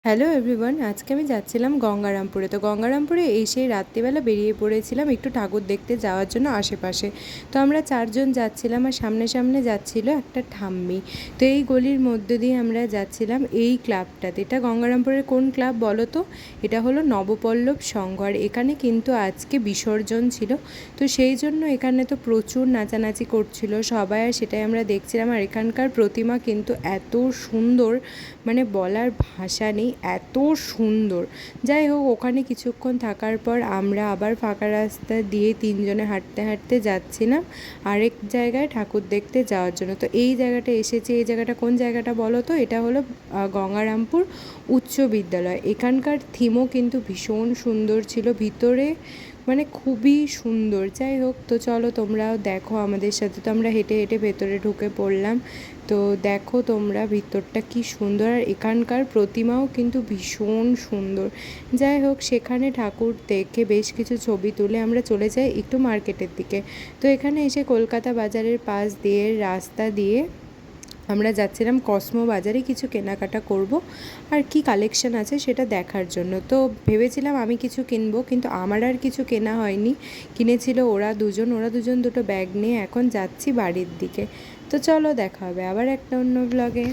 Hello everyone, আজকে আমি যাচ্ছিলাম গঙ্গারামপুরে। তো গঙ্গারামপুরে এসে রাত্রিবেলা বেরিয়ে পড়েছিলাম একটু ঠাকুর দেখতে যাওয়ার জন্য আশেপাশে। তো আমরা 4 জন যাচ্ছিলাম আর সামনে সামনে যাচ্ছিল একটা ঠাম্মি। তো এই গলির মধ্য দিয়ে আমরা যাচ্ছিলাম এই ক্লাবটাতে। এটা গঙ্গারামপুরের কোন ক্লাব বলো তো? এটা হলো নবপল্লব সংঘ। আর এখানে কিন্তু আজকে বিসর্জন ছিল, তো সেই জন্য এখানে তো প্রচুর নাচানাচি করছিল সবাই, আর সেটাই আমরা দেখছিলাম। আর এখানকার প্রতিমা কিন্তু এত সুন্দর, মানে বলার ভাষা নেই, এত সুন্দর। যাই হোক, ওখানে কিছুক্ষণ থাকার পর আমরা আবার ফাঁকা রাস্তা দিয়ে 3 জনে হাঁটতে হাঁটতে যাচ্ছিলাম আরেক জায়গায় ঠাকুর দেখতে যাওয়ার জন্য। তো এই জায়গাটা এসেছে। এই জায়গাটা কোন জায়গাটা বলো তো? এটা হলো গঙ্গারামপুর উচ্চ বিদ্যালয়। এখানকার থিমও কিন্তু ভীষণ সুন্দর ছিল, ভিতরে মানে খুবই সুন্দর। যাই হোক, তো চলো তোমরাও দেখো আমাদের সাথে। তো আমরা হেঁটে হেঁটে ভেতরে ঢুকে পড়লাম। তো দেখো তোমরা ভিতরটা কি সুন্দর, আর এখানকার প্রতিমাও কিন্তু ভীষণ সুন্দর। যাই হোক, সেখানে ঠাকুর দেখে বেশ কিছু ছবি তুলে আমরা চলে যাই একটু মার্কেটের দিকে। তো এখানে এসে কলকাতা বাজারের পাশ দিয়ে রাস্তা দিয়ে আমরা যাচ্ছিলাম কসমো বাজারে কিছু কেনাকাটা করব আর কি কালেকশন আছে সেটা দেখার জন্য। তো ভেবেছিলাম আমি কিছু কিনবো, কিন্তু আমার আর কিছু কেনা হয়নি। কিনেছিল ওরা দুজন দুটো ব্যাগ নিয়ে এখন যাচ্ছি বাড়ির দিকে। তো চলো, দেখা হবে আবার একটা অন্য ব্লগে।